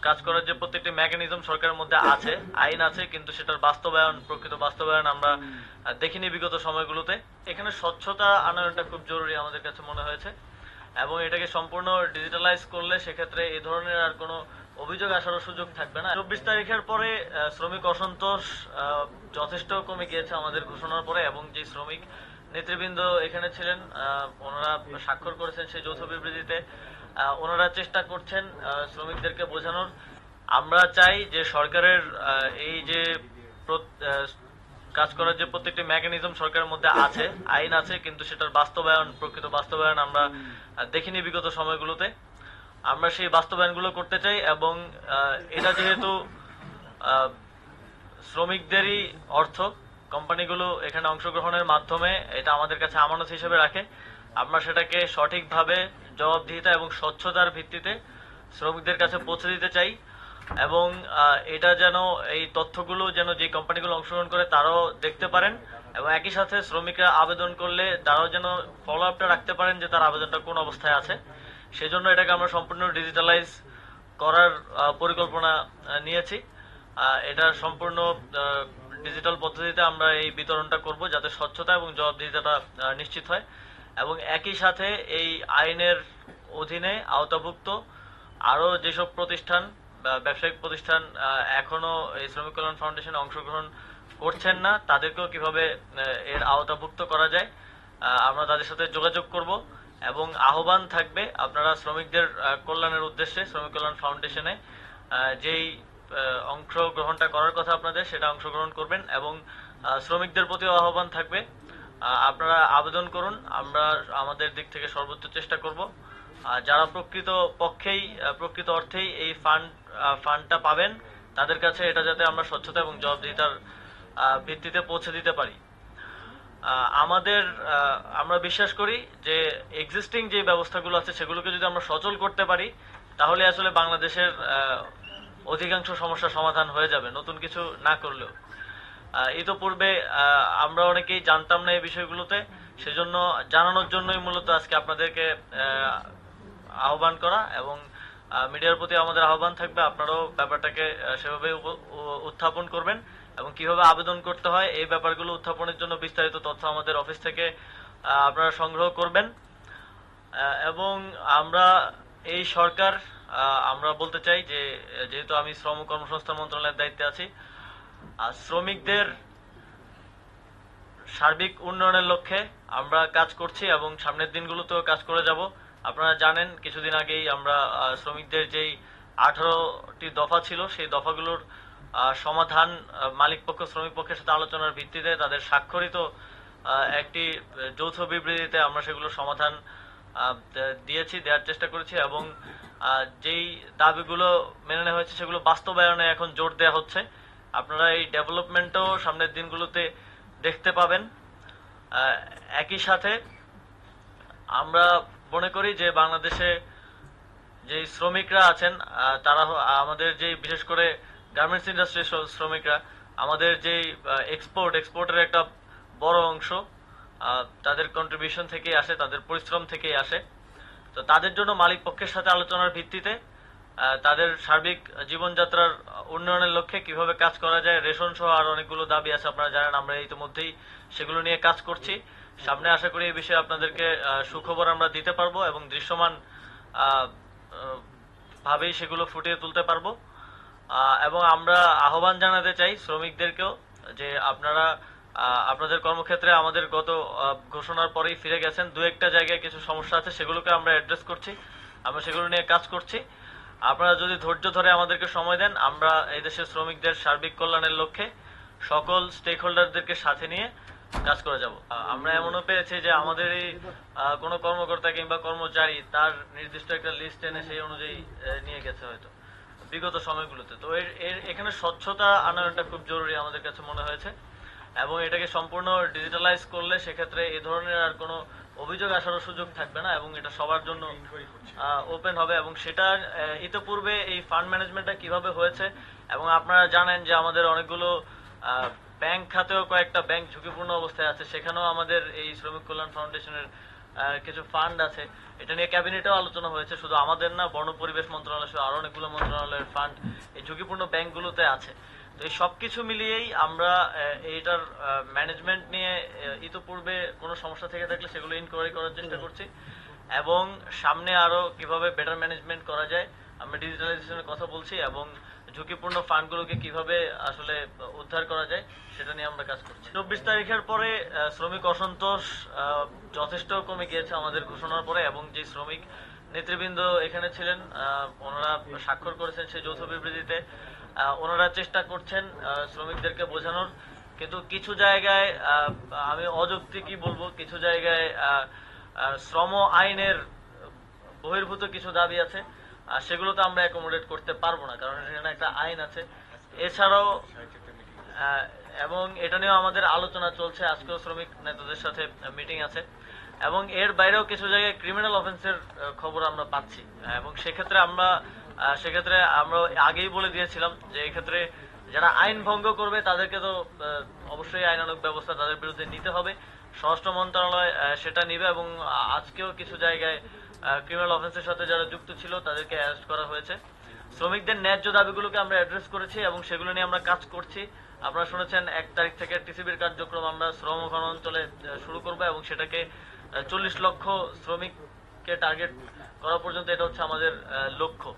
কাজ করার যে প্রত্যেকটি মেকানিজম সরকারের মধ্যে আছে, আইন আছে, কিন্তু সেটার প্রকৃত বাস্তবায়ন আমরা দেখিনি বিগত সময়গুলোতে। এখানে স্বচ্ছতা আনয়নটা খুব জরুরি আমাদের কাছে মনে হয়েছে, এবং এটাকে সম্পূর্ণ ডিজিটালাইজ করলে সেক্ষেত্রে এই ধরনের আর কোনো অভিযোগ আসার সুযোগ থাকবে না। 24 তারিখের পরে শ্রমিক অসন্তোষ যথেষ্ট কমে গিয়েছে আমাদের ঘোষণার পরে, এবং যে শ্রমিক নেতৃবৃন্দ এখানে ছিলেন ওনারা স্বাক্ষর করেছেন সেই যৌথ বিবৃতিতে। ওনারা চেষ্টা করছেন শ্রমিকদেরকে বোঝানোর। আমরা চাই যে সরকারের এই যে কাজ করার যে প্রত্যেকটি মেকানিজম সরকারের মধ্যে আছে, আইন আছে, কিন্তু সেটার প্রকৃত বাস্তবায়ন আমরা দেখিনি বিগত সময়গুলোতে। আমরা সেই বাস্তবায়নগুলো করতে চাই, এবং এটা যেহেতু শ্রমিকদেরই অর্থ, কোম্পানিগুলো এখানে অংশগ্রহণের মাধ্যমে এটা আমাদের কাছে আমানত হিসেবে রাখে। আমরা সেটাকে সঠিকভাবে জবাবদিহিতা এবং স্বচ্ছতার ভিত্তিতে শ্রমিকদের কাছে পৌঁছে দিতে চাই, এবং এটা যেন এই তথ্যগুলো যেন যে কোম্পানিগুলো অংশগ্রহণ করে তারাও দেখতে পারেন, এবং একই সাথে শ্রমিকরা আবেদন করলে তারাও যেন ফলো আপটা রাখতে পারেন যে তার আবেদনটা কোন অবস্থায় আছে। সেজন্য এটাকে আমরা সম্পূর্ণ ডিজিটালাইজ করার পরিকল্পনা নিয়েছি। এটা সম্পূর্ণ ডিজিটাল পদ্ধতিতে আমরা এই বিতরণটা করব, যাতে স্বচ্ছতা এবং জবাবদিহিতাটা নিশ্চিত হয়, এবং একই সাথে এই আইনের অধীনে আওতাভুক্ত আরো যেসব প্রতিষ্ঠান, ব্যবসায়িক প্রতিষ্ঠান এখনো এই শ্রমিক কল্যাণ ফাউন্ডেশনে অংশগ্রহণ করছেন না, তাদেরকেও কিভাবে এর আওতাভুক্ত করা যায় আমরা তাদের সাথে যোগাযোগ করব, এবং আহ্বান থাকবে আপনারা শ্রমিকদের কল্যাণের উদ্দেশ্যে শ্রমিক কল্যাণ ফাউন্ডেশনে যেই অংশগ্রহণটা করার কথা আপনাদের, সেটা অংশগ্রহণ করবেন। এবং শ্রমিকদের প্রতিও আহ্বান থাকবে, আপনারা আবেদন করুন, আমরা আমাদের দিক থেকে সর্বোচ্চ চেষ্টা করব। যারা প্রকৃত অর্থেই এই ফান্ডটা পাবেন, তাদের কাছে এটা যাতে আমরা স্বচ্ছতা এবং জবাবদিহিতার ভিত্তিতে পৌঁছে দিতে পারি। আমরা বিশ্বাস করি যে এক্সিস্টিং যে ব্যবস্থাগুলো আছে সেগুলোকে যদি আমরা সচল করতে পারি, তাহলে আসলে বাংলাদেশের অধিকাংশ সমস্যার সমাধান হয়ে যাবে, নতুন কিছু না করলেও। ইতোপূর্বে আমরা অনেকেই জানতাম না এই বিষয়গুলোতে, সেজন্য জানানোর জন্যই মূলত আজকে আপনাদেরকে আহ্বান করা, এবং মিডিয়ার প্রতি আমাদের আহ্বান থাকবে আপনারাও ব্যাপারটাকে সেভাবে উত্থাপন করবেন, এবং কিভাবে আবেদন করতে হয় এই ব্যাপারগুলো উত্থাপনের জন্য বিস্তারিত তথ্য আমাদের অফিস থেকে আপনারা সংগ্রহ করবেন। এবং এই সরকার, আমরা বলতে চাই যে যেহেতু আমি শ্রম কর্মসংস্থান মন্ত্রণালয়ের দায়িত্বে আছি, শ্রমিকদের সার্বিক উন্নয়নের লক্ষ্যে আমরা কাজ করছি, এবং সামনের দিনগুলোতেও কাজ করে যাব। আপনারা জানেন কিছুদিন আগেই আমরা শ্রমিকদের যেই 18টি দফা ছিল, সেই দফাগুলোর সমাধান মালিক পক্ষ শ্রমিক পক্ষের সাথে আলোচনার ভিত্তিতে তাদের স্বাক্ষরিত একটি যৌথ বিবৃতিতে আমরা সেগুলো সমাধান দেওয়ার চেষ্টা করেছি, এবং যেই দাবিগুলো মেনে নেওয়া হয়েছে সেগুলো বাস্তবায়নে এখন জোর দেওয়া হচ্ছে। আপনারা এই ডেভেলপমেন্টও সামনের দিনগুলোতে দেখতে পাবেন। একই সাথে আমরা মনে করি যে বাংলাদেশে যে শ্রমিকরা আছেন তারা আমাদের যে বিশেষ করে গার্মেন্টস ইন্ডাস্ট্রির শ্রমিকরা, আমাদের যে এক্সপোর্টের একটা বড় অংশ তাদের কন্ট্রিবিউশন থেকেই আসে, তাদের পরিশ্রম থেকেই আসে। তো তাদের জন্য মালিক পক্ষের সাথে আলোচনার ভিত্তিতে তাদের সার্বিক জীবনযাত্রার উন্নয়নের লক্ষ্যে কিভাবে কাজ করা যায়, রেশন সহ আর অনেকগুলো দাবি আছে, আপনারা জানেন। আমরা ইতিমধ্যেই সেগুলো নিয়ে কাজ করছি। সামনে আশা করি এই বিষয়ে আপনাদেরকে সুখবর আমরা দিতে পারবো, এবং দৃশ্যমান ভাবেই সেগুলো ফুটিয়ে তুলতে পারবো। এবং আমরা আহ্বান জানাতে চাই শ্রমিকদেরকেও যে আপনারা আপনাদের কর্মক্ষেত্রে আমাদের গত ঘোষণার পরেই ফিরে গেছেন। দু একটা জায়গায় কিছু সমস্যা আছে, সেগুলোকে আমরা অ্যাড্রেস করছি, আমরা সেগুলো নিয়ে কাজ করছি। আপনারা যদি ধৈর্য ধরে আমাদেরকে সময় দেন, আমরা এই দেশের শ্রমিকদের সার্বিক কল্যাণের লক্ষ্যে সকল স্টেক হোল্ডারদেরকে সাথে নিয়ে কাজ করে যাব। আমরা এমনও পেয়েছি যে আমাদের এই কোনো কর্মকর্তা কিংবা কর্মচারী তার নির্দিষ্ট একটা লিস্ট এনে সেই অনুযায়ী নিয়ে গেছে হয়তো বিগত সময়গুলোতে। তো এখানে স্বচ্ছতা আনয়নটা খুব জরুরি আমাদের কাছে মনে হয়েছে, এবং এটাকে সম্পূর্ণ ডিজিটালাইজ করলে সেক্ষেত্রে এই ধরনের আর কোনো অভিযোগ আসার সুযোগ থাকবে না, এবং এটা সবার জন্য ওপেন হবে। এবং সেটা ইতিপূর্বে এই ফান্ড ম্যানেজমেন্টটা কিভাবে হয়েছে, এবং আপনারা জানেন যে আমাদের অনেকগুলো ব্যাংক খাতেও কয়েকটা ব্যাংক ঝুঁকিপূর্ণ অবস্থায় আছে, সেখানেও আমাদের এই শ্রমিক কল্যাণ ফাউন্ডেশনের কিছু ফান্ড আছে, এটা নিয়ে ক্যাবিনেটেও আলোচনা হয়েছে। শুধু আমাদের না, বন পরিবেশ মন্ত্রণালয় সহ আরো অনেকগুলো মন্ত্রণালয়ের ফান্ড এই ঝুঁকিপূর্ণ ব্যাংকগুলোতে আছে। তো এই সবকিছু মিলিয়েই আমরা এইটার ম্যানেজমেন্ট নিয়ে ইতোপূর্বে কোনো সমস্যা থেকে থাকলে সেগুলো ইনকোয়ারি করার চেষ্টা করছি, এবং সামনে আরো কিভাবে বেটার ম্যানেজমেন্ট করা যায় আমরা ডিজিটালাইজেশনের কথা বলছি, এবং ঝুঁকিপূর্ণ ফান্ডগুলোকে কিভাবে আসলে উদ্ধার করা যায় সেটা নিয়ে আমরা কাজ করছি। 24 তারিখের পরে শ্রমিক অসন্তোষ যথেষ্ট কমে গিয়েছে আমাদের ঘোষণার পরে, এবং যে শ্রমিক নেতৃবৃন্দ এখানে ছিলেন ওনারা স্বাক্ষর করেছেন সেই যৌথ বিবৃতিতে। ওনারা চেষ্টা করছেন শ্রমিকদেরকে বোঝানোর, কিন্তু কিছু জায়গায় আমি অযৌক্তিকই বলবো, কিছু জায়গায় শ্রম আইনের বহির্ভূত কিছু দাবি আছে, সেগুলোতে আমরা অ্যাকোমোডেট করতে পারবো না, কারণ এখানে একটা আইন আছে। এছাড়াও এবং এটা নিয়েও আমাদের আলোচনা চলছে, আজকেও শ্রমিক নেতাদের সাথে মিটিং আছে, এবং এর বাইরেও কিছু জায়গায় ক্রিমিনাল অফেন্সের খবর আমরা পাচ্ছি, এবং সেক্ষেত্রে আমরা আগেই বলে দিয়েছিলাম যে এক্ষেত্রে যারা আইন ভঙ্গ করবে তাদেরকে তো অবশ্যই আইনানুগ ব্যবস্থা তাদের বিরুদ্ধে নিতে হবে। স্বরাষ্ট্র মন্ত্রণালয় সেটা নিবে, এবং আজকেও কিছু জায়গায় ক্রিমিনাল অফেন্সের সাথে যারা যুক্ত ছিল তাদেরকে অ্যারেস্ট করা হয়েছে। শ্রমিকদের ন্যায্য দাবিগুলোকে আমরা অ্যাড্রেস করেছি এবং সেগুলো নিয়ে আমরা কাজ করছি। আপনারা শুনেছেন 1 তারিখ থেকে টিসিবির কার্যক্রম আমরা শ্রম ঘন অঞ্চলে শুরু করব, এবং সেটাকে 40 লক্ষ শ্রমিককে টার্গেট করা পর্যন্ত এটা হচ্ছে আমাদের লক্ষ্য।